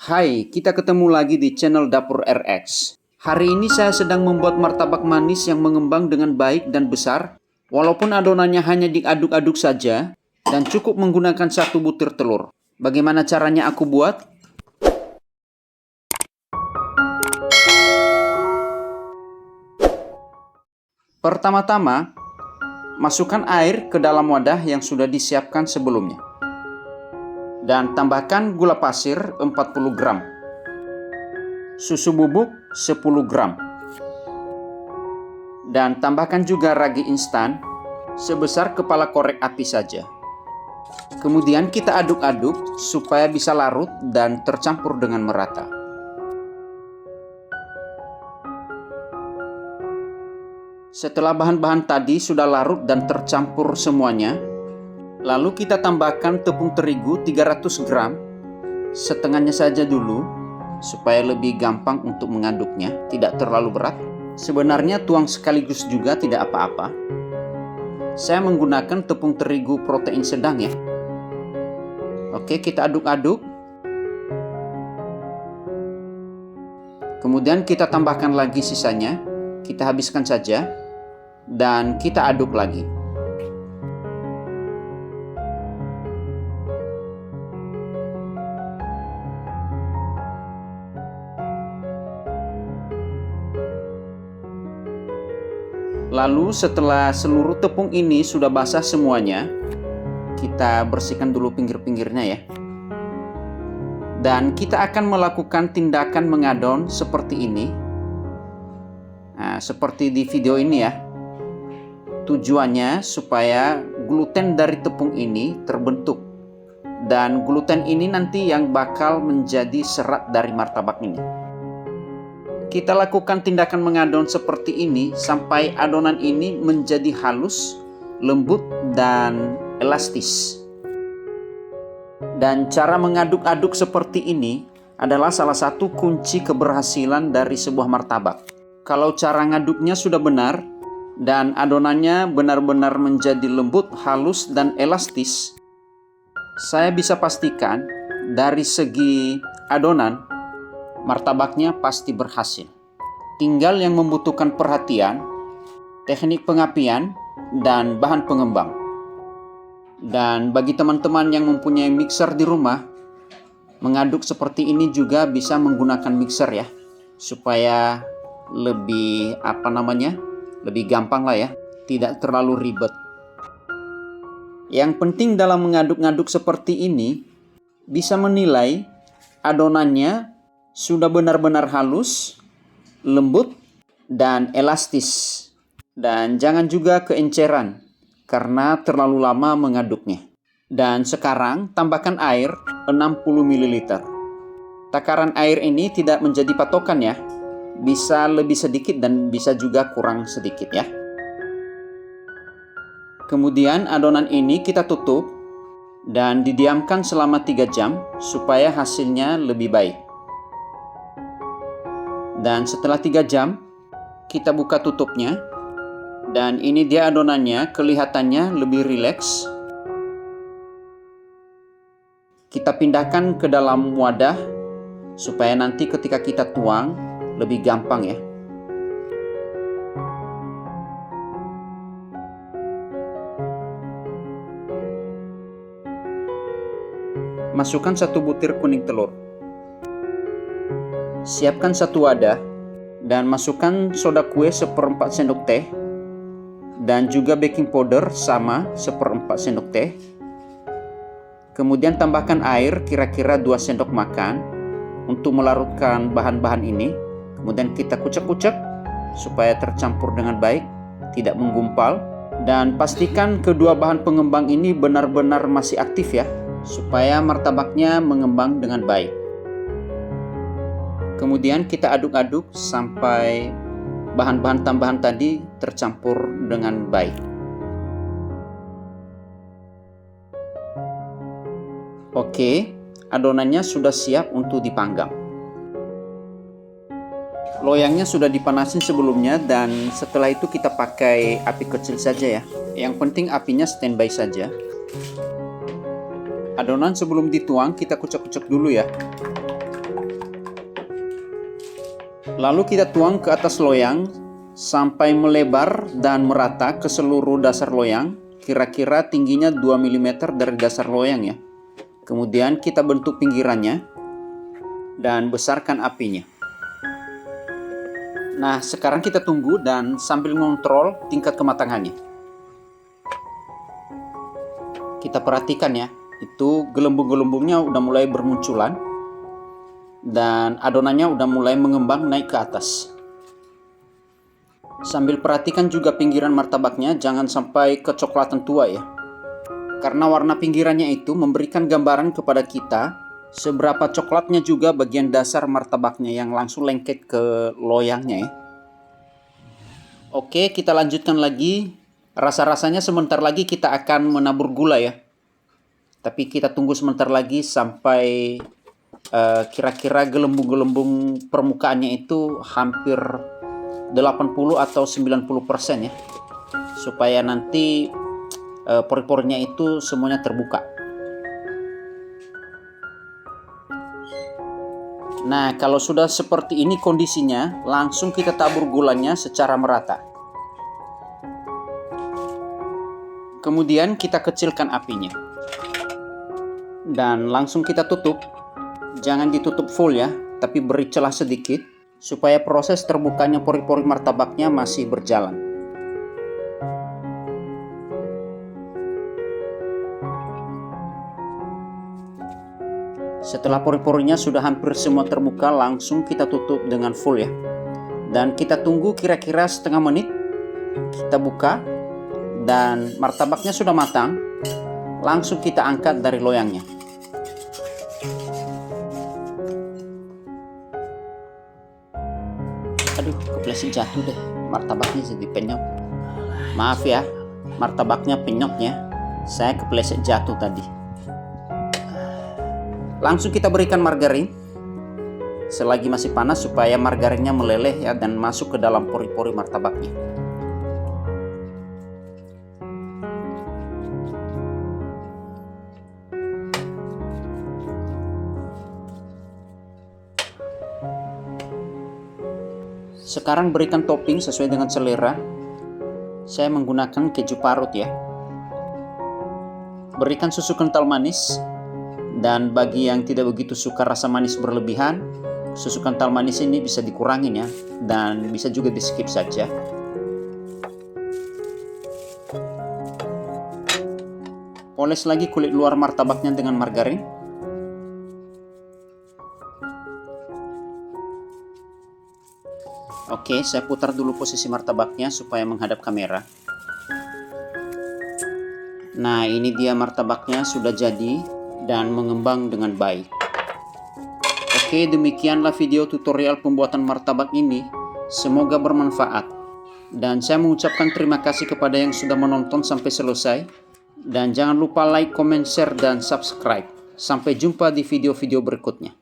Hai, kita ketemu lagi di channel Dapur RX. Hari ini saya sedang membuat martabak manis yang mengembang dengan baik dan besar, walaupun adonannya hanya diaduk-aduk saja, dan cukup menggunakan 1 butir telur. Bagaimana caranya aku buat? Pertama-tama, masukkan air ke dalam wadah yang sudah disiapkan sebelumnya. Dan tambahkan gula pasir 40 gram. Susu bubuk 10 gram. Dan tambahkan juga ragi instan sebesar kepala korek api saja. Kemudian kita aduk-aduk supaya bisa larut dan tercampur dengan merata. Setelah bahan-bahan tadi sudah larut dan tercampur semuanya, lalu kita tambahkan tepung terigu 300 gram, setengahnya saja dulu, supaya lebih gampang untuk mengaduknya, tidak terlalu berat. Sebenarnya tuang sekaligus juga tidak apa-apa. Saya menggunakan tepung terigu protein sedang ya. Oke, kita aduk-aduk. Kemudian kita tambahkan lagi sisanya, kita habiskan saja, dan kita aduk lagi. Lalu setelah seluruh tepung ini sudah basah semuanya, kita bersihkan dulu pinggir-pinggirnya ya. Dan kita akan melakukan tindakan mengadon seperti ini. Nah, seperti di video ini ya. Tujuannya supaya gluten dari tepung ini terbentuk. Dan gluten ini nanti yang bakal menjadi serat dari martabak ini. Kita lakukan tindakan mengadon seperti ini sampai adonan ini menjadi halus, lembut, dan elastis. Dan cara mengaduk-aduk seperti ini adalah salah satu kunci keberhasilan dari sebuah martabak. Kalau cara ngaduknya sudah benar dan adonannya benar-benar menjadi lembut, halus, dan elastis, saya bisa pastikan dari segi adonan, martabaknya pasti berhasil. Tinggal yang membutuhkan perhatian, teknik pengapian, dan bahan pengembang. Dan bagi teman-teman yang mempunyai mixer di rumah, mengaduk seperti ini juga bisa menggunakan mixer ya, supaya lebih lebih gampang lah ya, tidak terlalu ribet. Yang penting dalam mengaduk-ngaduk seperti ini, bisa menilai adonannya sudah benar-benar halus, lembut, dan elastis. Dan jangan juga keenceran, karena terlalu lama mengaduknya. Dan sekarang tambahkan air 60 ml. Takaran air ini tidak menjadi patokan ya. Bisa lebih sedikit dan bisa juga kurang sedikit ya. Kemudian adonan ini kita tutup dan didiamkan selama 3 jam supaya hasilnya lebih baik. Dan setelah 3 jam, kita buka tutupnya. Dan ini dia adonannya, kelihatannya lebih rileks. Kita pindahkan ke dalam wadah, supaya nanti ketika kita tuang, lebih gampang ya. Masukkan 1 butir kuning telur. Siapkan 1 wadah dan masukkan soda kue 1/4 sendok teh dan juga baking powder sama 1/4 sendok teh. Kemudian tambahkan air kira-kira 2 sendok makan untuk melarutkan bahan-bahan ini. Kemudian kita kucek-kucek supaya tercampur dengan baik, tidak menggumpal, dan pastikan kedua bahan pengembang ini benar-benar masih aktif ya, supaya martabaknya mengembang dengan baik. Kemudian kita aduk-aduk sampai bahan-bahan tambahan tadi tercampur dengan baik. Oke, adonannya sudah siap untuk dipanggang. Loyangnya sudah dipanasin sebelumnya dan setelah itu kita pakai api kecil saja ya. Yang penting apinya standby saja. Adonan sebelum dituang kita kucek-kucek dulu ya. Lalu kita tuang ke atas loyang sampai melebar dan merata ke seluruh dasar loyang, kira-kira tingginya 2 mm dari dasar loyang ya. Kemudian kita bentuk pinggirannya dan besarkan apinya. Nah, sekarang kita tunggu dan sambil ngontrol tingkat kematangannya. Kita perhatikan ya, itu gelembung-gelembungnya udah mulai bermunculan dan adonannya udah mulai mengembang naik ke atas. Sambil perhatikan juga pinggiran martabaknya, jangan sampai kecoklatan tua ya. Karena warna pinggirannya itu memberikan gambaran kepada kita seberapa coklatnya juga bagian dasar martabaknya yang langsung lengket ke loyangnya ya. Oke, kita lanjutkan lagi. Rasa-rasanya sebentar lagi kita akan menabur gula ya. Tapi kita tunggu sebentar lagi sampai kira-kira gelembung-gelembung permukaannya itu hampir 80 atau 90% ya, supaya nanti pori-porinya itu semuanya terbuka. Nah, kalau sudah seperti ini kondisinya, langsung kita tabur gulanya secara merata. Kemudian kita kecilkan apinya dan langsung kita tutup. Jangan ditutup full ya, tapi beri celah sedikit supaya proses terbukanya pori-pori martabaknya masih berjalan. Setelah pori-porinya sudah hampir semua terbuka, langsung kita tutup dengan full ya. Dan kita tunggu kira-kira setengah menit. Kita buka dan martabaknya sudah matang. Langsung kita angkat dari loyangnya. Aduh, kepleset jatuh deh. Martabaknya jadi penyok. Maaf ya, martabaknya penyoknya. Saya kepleset jatuh tadi. Langsung kita berikan margarin selagi masih panas supaya margarinnya meleleh ya dan masuk ke dalam pori-pori martabaknya. Sekarang berikan topping sesuai dengan selera. Saya menggunakan keju parut ya. Berikan susu kental manis. Dan bagi yang tidak begitu suka rasa manis berlebihan, susu kental manis ini bisa dikurangin ya. Dan bisa juga di skip saja. Oles lagi kulit luar martabaknya dengan margarin. Oke, saya putar dulu posisi martabaknya supaya menghadap kamera. Nah, ini dia martabaknya sudah jadi dan mengembang dengan baik. Oke, demikianlah video tutorial pembuatan martabak ini. Semoga bermanfaat. Dan saya mengucapkan terima kasih kepada yang sudah menonton sampai selesai. Dan jangan lupa like, comment, share, dan subscribe. Sampai jumpa di video-video berikutnya.